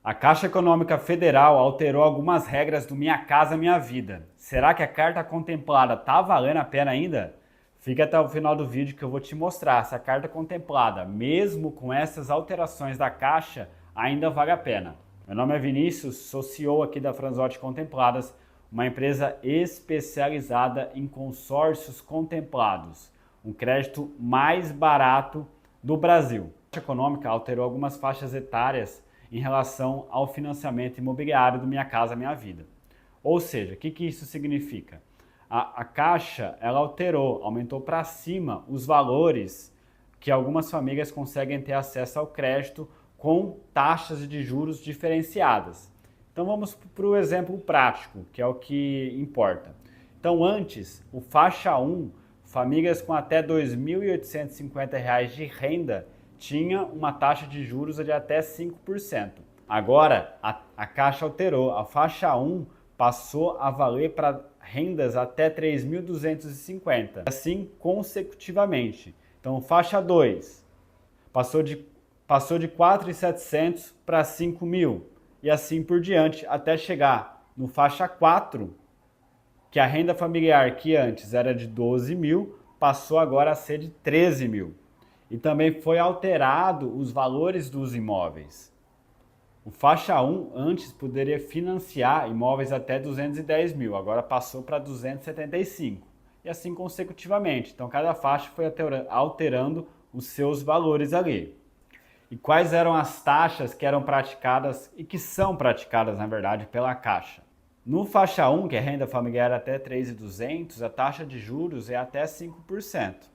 A Caixa Econômica Federal alterou algumas regras do Minha Casa Minha Vida. Será que a carta contemplada está valendo a pena ainda? Fica até o final do vídeo que eu vou te mostrar se a carta contemplada, mesmo com essas alterações da Caixa, ainda vale a pena. Meu nome é Vinícius, sou CEO aqui da Franzotti Contempladas, uma empresa especializada em consórcios contemplados, um crédito mais barato do Brasil. A Caixa Econômica alterou algumas faixas etárias em relação ao financiamento imobiliário do Minha Casa Minha Vida. Ou seja, o que isso significa? A Caixa ela alterou, aumentou para cima os valores que algumas famílias conseguem ter acesso ao crédito com taxas de juros diferenciadas. Então vamos para o exemplo prático, que é o que importa. Então antes, o faixa 1, famílias com até R$ 2.850 de renda, tinha uma taxa de juros de até 5%. Agora, a Caixa alterou. A faixa 1 passou a valer para rendas até 3.250, assim consecutivamente. Então, faixa 2 passou de 4.700 para 5.000 e assim por diante, até chegar no faixa 4, que a renda familiar que antes era de 12.000, passou agora a ser de 13.000. E também foi alterado os valores dos imóveis. O faixa 1 antes poderia financiar imóveis até 210.000, agora passou para 275. E assim consecutivamente. Então cada faixa foi alterando os seus valores ali. E quais eram as taxas que eram praticadas e que são praticadas, na verdade, pela Caixa? No faixa 1, que é renda familiar até 3.200, a taxa de juros é até 5%.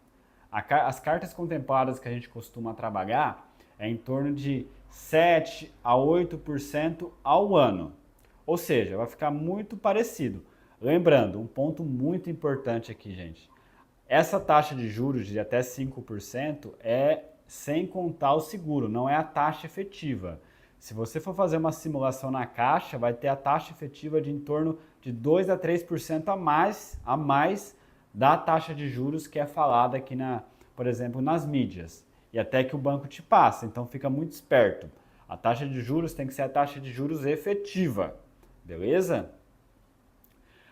As cartas contempladas que a gente costuma trabalhar é em torno de 7 a 8% ao ano. Ou seja, vai ficar muito parecido. Lembrando, um ponto muito importante aqui, gente. Essa taxa de juros de até 5% é sem contar o seguro, não é a taxa efetiva. Se você for fazer uma simulação na Caixa, vai ter a taxa efetiva de em torno de 2 a 3% a mais da taxa de juros que é falada aqui, por exemplo, nas mídias. E até que o banco te passa, então fica muito esperto. A taxa de juros tem que ser a taxa de juros efetiva, beleza?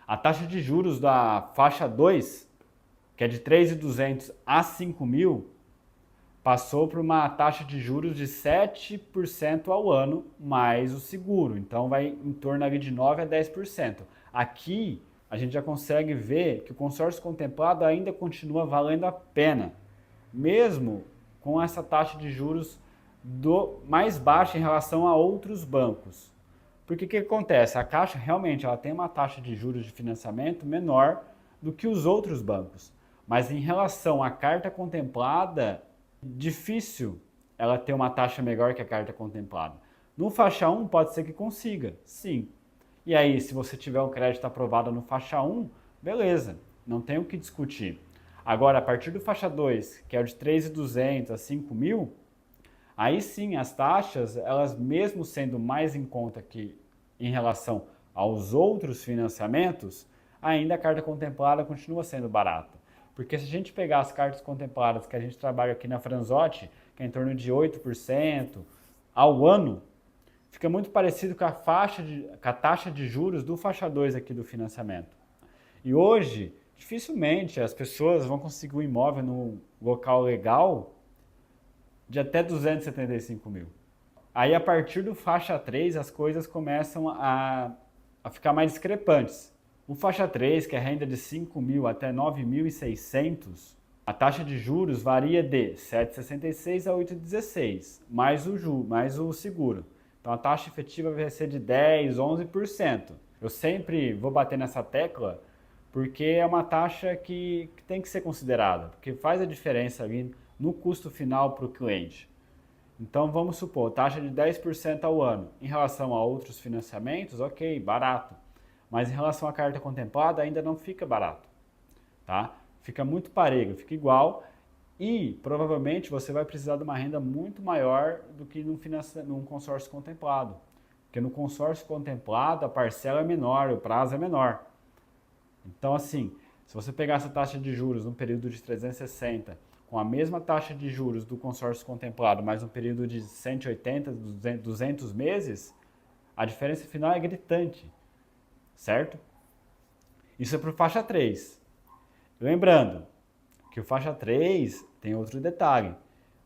A taxa de juros da faixa 2, que é de 3.200 a 5.000, passou para uma taxa de juros de 7% ao ano, mais o seguro. Então vai em torno ali de 9 a 10%. Aqui a gente já consegue ver que o consórcio contemplado ainda continua valendo a pena, mesmo com essa taxa de juros mais baixa em relação a outros bancos. Porque o que acontece? A Caixa realmente ela tem uma taxa de juros de financiamento menor do que os outros bancos. Mas em relação à carta contemplada, difícil ela ter uma taxa melhor que a carta contemplada. No faixa 1 pode ser que consiga, sim. E aí, se você tiver um crédito aprovado no faixa 1, beleza, não tem o que discutir. Agora, a partir do faixa 2, que é o de 3.200 a 5.000, aí sim as taxas, elas mesmo sendo mais em conta que em relação aos outros financiamentos, ainda a carta contemplada continua sendo barata. Porque se a gente pegar as cartas contempladas que a gente trabalha aqui na Franzotti, que é em torno de 8% ao ano, fica muito parecido com a taxa de juros do faixa 2 aqui do financiamento. E hoje, dificilmente as pessoas vão conseguir um imóvel no local legal de até 275.000. Aí a partir do faixa 3 as coisas começam a ficar mais discrepantes. O faixa 3, que é renda de 5.000 até 9.600, a taxa de juros varia de 7,66 a 8,16, mais o seguro. Então a taxa efetiva vai ser de 10, 11%. Eu sempre vou bater nessa tecla porque é uma taxa que tem que ser considerada, porque faz a diferença ali no custo final para o cliente. Então vamos supor, taxa de 10% ao ano. Em relação a outros financiamentos, ok, barato. Mas em relação à carta contemplada ainda não fica barato, tá? Fica muito parelho, fica igual e provavelmente você vai precisar de uma renda muito maior do que num consórcio contemplado. Porque no consórcio contemplado a parcela é menor, o prazo é menor. Então assim, se você pegar essa taxa de juros num período de 360, com a mesma taxa de juros do consórcio contemplado, mais um período de 180, 200 meses, A diferença final é gritante, certo? Isso é para o faixa 3. Lembrando que o faixa 3 tem outro detalhe.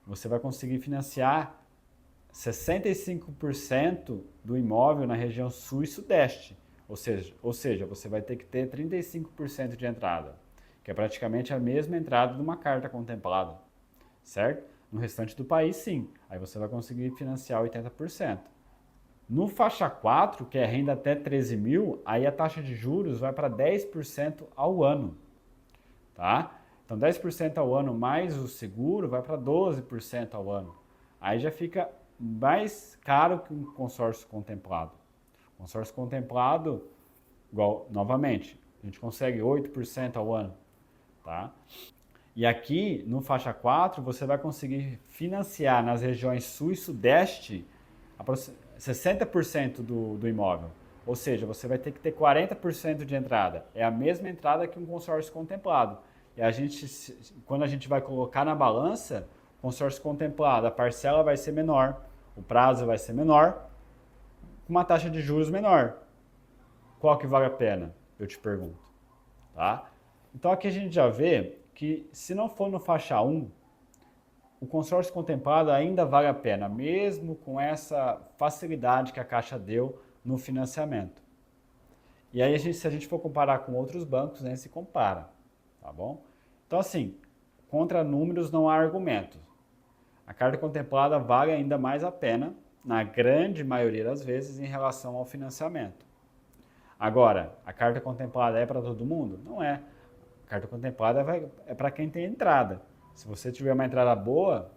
Você vai conseguir financiar 65% do imóvel na região sul e sudeste. Ou seja, você vai ter que ter 35% de entrada, que é praticamente a mesma entrada de uma carta contemplada, certo? No restante do país, sim. Aí você vai conseguir financiar 80%. No faixa 4, que é renda até 13 mil, aí a taxa de juros vai para 10% ao ano, tá? Então 10% ao ano mais o seguro vai para 12% ao ano. Aí já fica mais caro que um consórcio contemplado. Consórcio contemplado, igual, novamente, a gente consegue 8% ao ano, tá? E aqui, no faixa 4, você vai conseguir financiar nas regiões sul e sudeste 60% do imóvel. Ou seja, você vai ter que ter 40% de entrada. É a mesma entrada que um consórcio contemplado. E quando a gente vai colocar na balança, o consórcio contemplado, a parcela vai ser menor, o prazo vai ser menor, com uma taxa de juros menor. Qual que vale a pena? Eu te pergunto. Tá? Então aqui a gente já vê que se não for no faixa 1, o consórcio contemplado ainda vale a pena, mesmo com essa facilidade que a Caixa deu no financiamento. E aí, se a gente for comparar com outros bancos, né, se compara, tá bom? Então, assim, contra números não há argumentos. A carta contemplada vale ainda mais a pena, na grande maioria das vezes, em relação ao financiamento. Agora, a carta contemplada é para todo mundo? Não é. A carta contemplada é para quem tem entrada. Se você tiver uma entrada boa,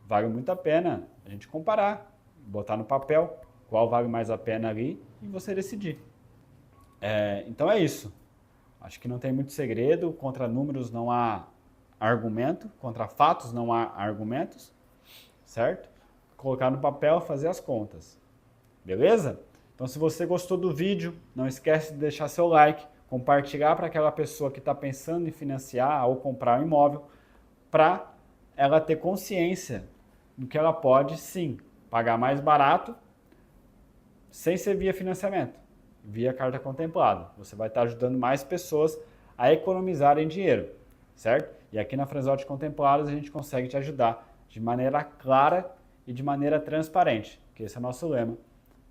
vale muito a pena a gente comparar, botar no papel qual vale mais a pena ali e você decidir. Então é isso. Acho que não tem muito segredo. Contra números não há argumento, contra fatos não há argumentos, certo? Colocar no papel, fazer as contas. Beleza? Então se você gostou do vídeo, não esquece de deixar seu like, compartilhar para aquela pessoa que está pensando em financiar ou comprar um imóvel, para ela ter consciência do que ela pode, sim, pagar mais barato, sem ser via financiamento, via carta contemplada. Você vai estar ajudando mais pessoas a economizarem dinheiro, certo? E aqui na Franzotti Contemplados a gente consegue te ajudar de maneira clara e de maneira transparente, que esse é o nosso lema,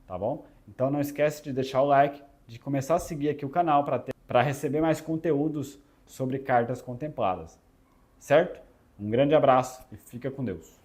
tá bom? Então não esquece de deixar o like, de começar a seguir aqui o canal para receber mais conteúdos sobre cartas contempladas, certo? Um grande abraço e fica com Deus.